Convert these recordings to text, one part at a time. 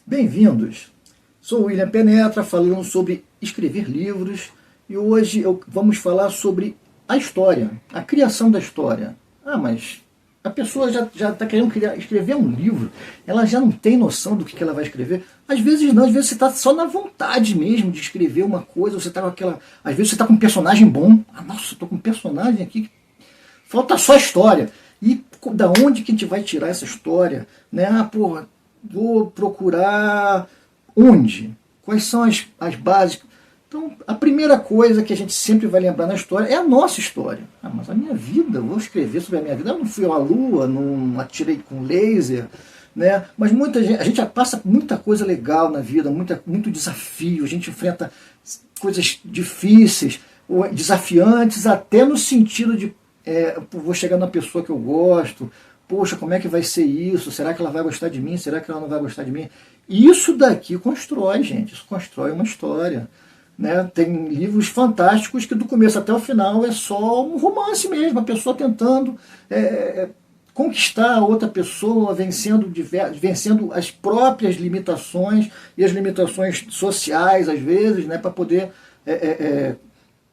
Bem-vindos! Sou o William Penetra, falando sobre escrever livros, e hoje vamos falar sobre a história, a criação da história. Mas a pessoa já está querendo escrever um livro, ela já não tem noção do que ela vai escrever. Às vezes não, às vezes você está só na vontade mesmo de escrever uma coisa, você está com aquela... Às vezes você está com um personagem bom, nossa, estou com um personagem aqui, falta só a história. E da onde que a gente vai tirar essa história? Né? Vou procurar onde? Quais são as bases? Então, a primeira coisa que a gente sempre vai lembrar na história é a nossa história. Mas a minha vida, eu vou escrever sobre a minha vida. Eu não fui à lua, não atirei com laser, né? Mas a gente já passa muita coisa legal na vida, muito desafio, a gente enfrenta coisas difíceis, ou desafiantes, até no sentido de vou chegar na pessoa que eu gosto, poxa, como é que vai ser isso? Será que ela vai gostar de mim? Será que ela não vai gostar de mim? Isso daqui constrói, gente. Isso constrói uma história. Né? Tem livros fantásticos que do começo até o final é só um romance mesmo. A pessoa tentando conquistar a outra pessoa, vencendo as próprias limitações e as limitações sociais, às vezes, né? Para poder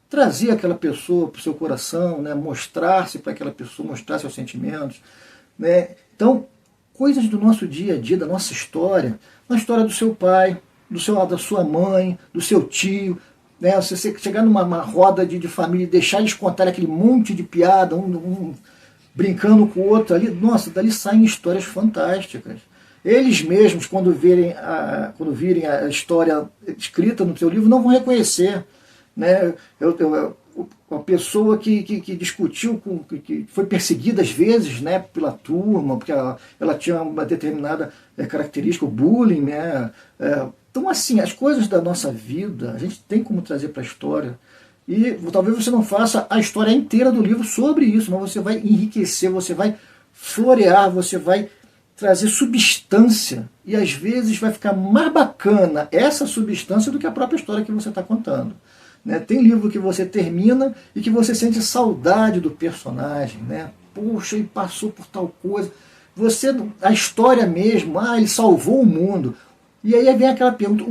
trazer aquela pessoa para o seu coração, né? Mostrar-se para aquela pessoa, mostrar seus sentimentos. Né? Então, coisas do nosso dia a dia, da nossa história, na história do seu pai, da sua mãe, do seu tio, né? Você chegar numa roda de família e deixar eles contar aquele monte de piada, um brincando com o outro ali, nossa, dali saem histórias fantásticas. Eles mesmos, quando virem a história escrita no seu livro, não vão reconhecer. Né? Uma pessoa que discutiu, que foi perseguida às vezes, né, pela turma, porque ela tinha uma determinada característica, o bullying, né? Então, assim, as coisas da nossa vida, a gente tem como trazer para a história. E talvez você não faça a história inteira do livro sobre isso, mas você vai enriquecer, você vai florear, você vai trazer substância. E às vezes vai ficar mais bacana essa substância do que a própria história que você está contando. Né? Tem livro que você termina e que você sente saudade do personagem. Né? Poxa, ele passou por tal coisa. A história mesmo, ele salvou o mundo. E aí vem aquela pergunta,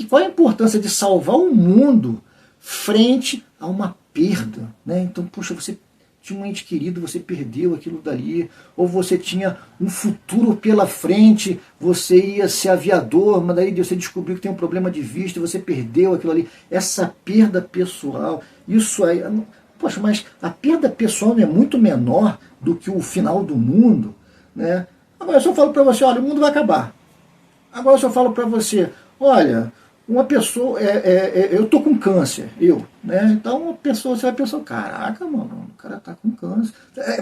qual é a importância de salvar o mundo frente a uma perda? Né? Então, poxa, você tinha um ente querido, você perdeu aquilo dali, ou você tinha um futuro pela frente, você ia ser aviador, mas daí você descobriu que tem um problema de vista, você perdeu aquilo ali. Essa perda pessoal, isso aí, poxa, mas a perda pessoal não é muito menor do que o final do mundo, né? Agora se eu falo para você, olha, o mundo vai acabar. Agora se eu falo para você, olha, uma pessoa, eu tô com câncer, né? Então uma pessoa, você vai pensar, caraca, mano, o cara tá com câncer.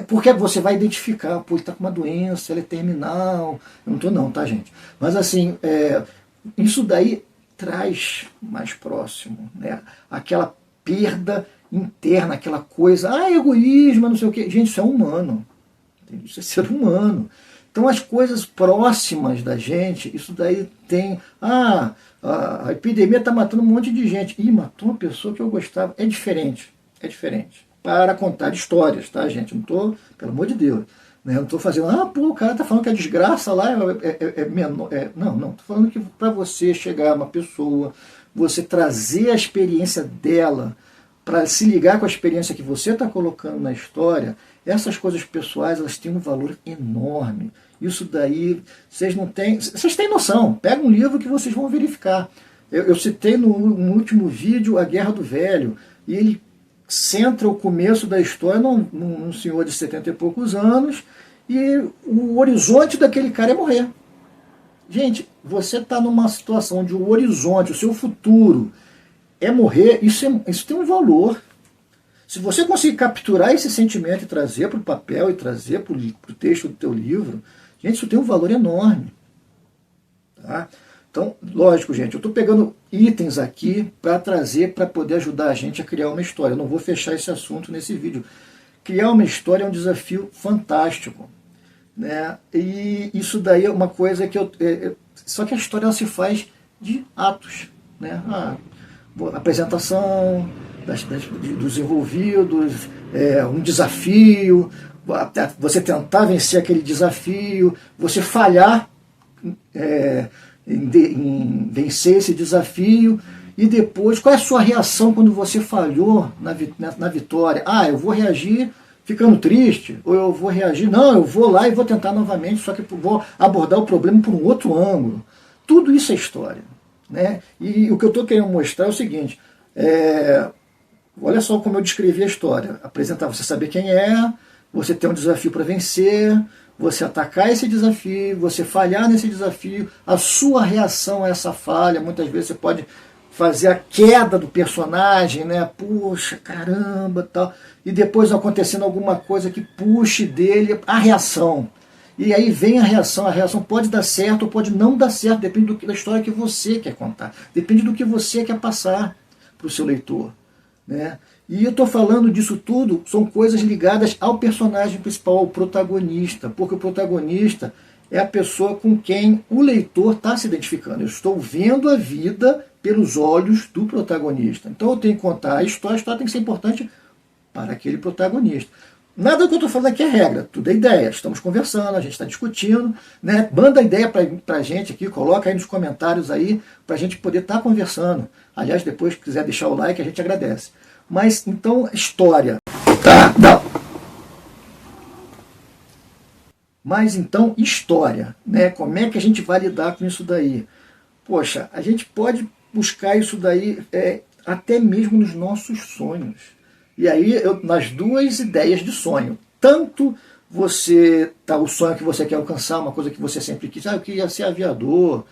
Porque você vai identificar, pô, ele tá com uma doença, ela é terminal. Eu não tô não, tá, gente? Mas assim, isso daí traz mais próximo, né? Aquela perda interna, aquela coisa, egoísmo, não sei o quê. Gente, isso é humano. Isso é ser humano. Então as coisas próximas da gente, isso daí tem... a epidemia está matando um monte de gente. Matou uma pessoa que eu gostava. É diferente. É diferente. Para contar histórias, tá, gente? Não estou, pelo amor de Deus, né? Não estou fazendo, o cara está falando que a desgraça lá é menor. Não, estou falando que para você chegar a uma pessoa, você trazer a experiência dela, para se ligar com a experiência que você está colocando na história, essas coisas pessoais, elas têm um valor enorme. Isso daí, vocês têm noção. Pega um livro que vocês vão verificar. Eu citei no último vídeo A Guerra do Velho, e ele centra o começo da história num senhor de 70 e poucos anos, e o horizonte daquele cara é morrer. Gente, você está numa situação onde o horizonte, o seu futuro, é morrer, isso tem um valor. Se você conseguir capturar esse sentimento e trazer para o papel e trazer para o texto do teu livro, gente, isso tem um valor enorme. Tá? Então, lógico, gente, eu estou pegando itens aqui para trazer, para poder ajudar a gente a criar uma história. Eu não vou fechar esse assunto nesse vídeo. Criar uma história é um desafio fantástico. Né? E isso daí é uma coisa que só que a história ela se faz de atos. Né? Apresentação dos envolvidos, um desafio, você tentar vencer aquele desafio, você falhar em vencer esse desafio. E depois, qual é a sua reação quando você falhou na vitória? Ah, eu vou reagir ficando triste, ou eu vou reagir, não, eu vou lá e vou tentar novamente, só que vou abordar o problema por um outro ângulo. Tudo isso é história, né? E o que eu estou querendo mostrar é o seguinte, olha só como eu descrevi a história. Apresentar, você saber quem é, você ter um desafio para vencer, você atacar esse desafio, você falhar nesse desafio, a sua reação a essa falha, muitas vezes você pode fazer a queda do personagem, né? Puxa, caramba, tal. E depois acontecendo alguma coisa que puxe dele a reação. E aí vem a reação pode dar certo ou pode não dar certo, depende da história que você quer contar, depende do que você quer passar para o seu leitor, né? E eu estou falando disso tudo, são coisas ligadas ao personagem principal, ao protagonista, porque o protagonista é a pessoa com quem o leitor está se identificando. Eu estou vendo a vida pelos olhos do protagonista. Então eu tenho que contar a história tem que ser importante para aquele protagonista. Nada do que eu estou falando aqui é regra, tudo é ideia. Estamos conversando, a gente está discutindo, né? Manda a ideia para a gente aqui, coloca aí nos comentários aí, para a gente poder estar conversando. Aliás, depois, se quiser deixar o like, a gente agradece. Mas, então, história. Tá, não. Mas, então, história, né? Como é que a gente vai lidar com isso daí? Poxa, a gente pode buscar isso daí até mesmo nos nossos sonhos. E aí, nas duas ideias de sonho. Tanto o sonho que você quer alcançar, uma coisa que você sempre quis. Eu queria ser aviador,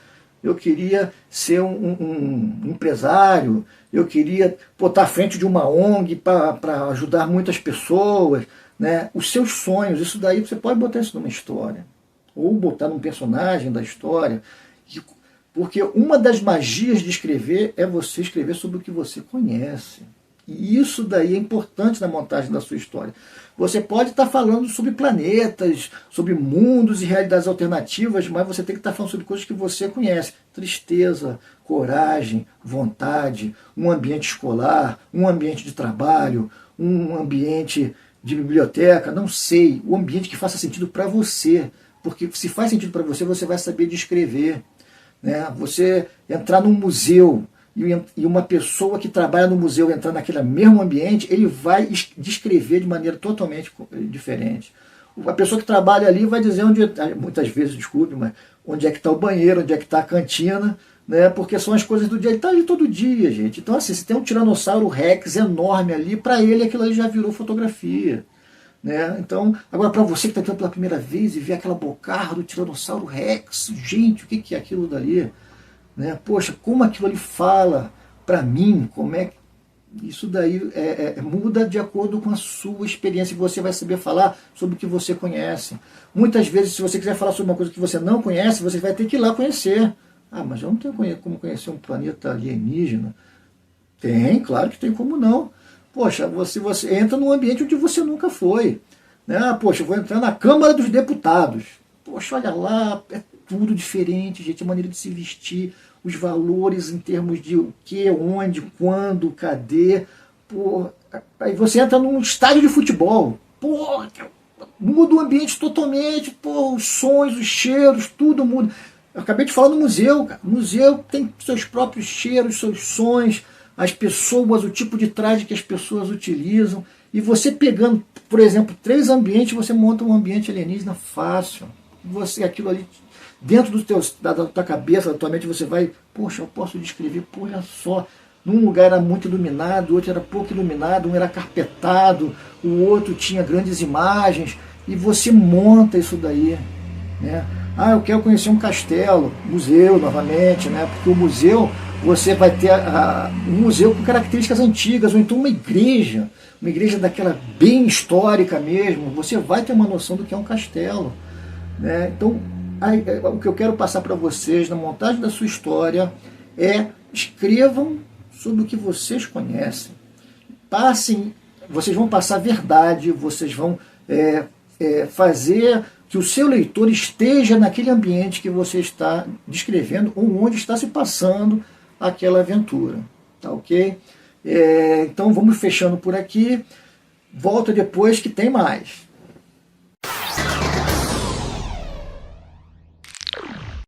eu queria ser um empresário, eu queria estar à frente de uma ONG para ajudar muitas pessoas, né? Os seus sonhos, isso daí você pode botar isso numa história, ou botar num personagem da história, porque uma das magias de escrever é você escrever sobre o que você conhece. E isso daí é importante na montagem da sua história. Você pode estar falando sobre planetas, sobre mundos e realidades alternativas, mas você tem que estar falando sobre coisas que você conhece. Tristeza, coragem, vontade, um ambiente escolar, um ambiente de trabalho, um ambiente de biblioteca, não sei, o ambiente que faça sentido para você. Porque se faz sentido para você, você vai saber descrever, né? Você entrar num museu, e uma pessoa que trabalha no museu entrar naquele mesmo ambiente, ele vai descrever de maneira totalmente diferente. A pessoa que trabalha ali vai dizer muitas vezes, desculpe, mas onde é que está o banheiro, onde é que está a cantina, né? Porque são as coisas do dia, ele está ali todo dia, gente. Então, assim, se tem um Tiranossauro Rex enorme ali, para ele aquilo ali já virou fotografia, né? Então, agora para você que está entrando pela primeira vez e vê aquela bocarra do Tiranossauro Rex, gente, o que é aquilo dali? Né? Poxa, como aquilo ali fala para mim, como é que isso daí muda de acordo com a sua experiência, e você vai saber falar sobre o que você conhece. Muitas vezes, se você quiser falar sobre uma coisa que você não conhece, você vai ter que ir lá conhecer. Ah, mas eu não tenho como conhecer um planeta alienígena. Tem, claro que tem como não. Poxa, você entra num ambiente onde você nunca foi. Né? Ah, poxa, eu vou entrar na Câmara dos Deputados. Poxa, olha lá, é tudo diferente, gente, a maneira de se vestir, os valores em termos de o que, onde, quando, cadê. Pô, aí você entra num estádio de futebol. Pô, muda o ambiente totalmente, pô, os sons, os cheiros, tudo muda. Eu acabei de falar no museu, cara. O museu tem seus próprios cheiros, seus sons, as pessoas, o tipo de traje que as pessoas utilizam. E você pegando, por exemplo, 3 ambientes, você monta um ambiente alienígena fácil. Você, aquilo ali, dentro da tua cabeça, da tua mente, você vai, poxa, eu posso descrever, olha só, num lugar era muito iluminado, o outro era pouco iluminado, um era carpetado, o outro tinha grandes imagens, e você monta isso daí, né? Ah, eu quero conhecer um castelo, museu novamente, né? Porque o museu, você vai ter um museu com características antigas, ou então uma igreja daquela bem histórica mesmo, você vai ter uma noção do que é um castelo, né? Então, o que eu quero passar para vocês na montagem da sua história escrevam sobre o que vocês conhecem. Vocês vão passar verdade, vocês vão fazer que o seu leitor esteja naquele ambiente que você está descrevendo ou onde está se passando aquela aventura. Tá ok? Então vamos fechando por aqui. Volta depois que tem mais.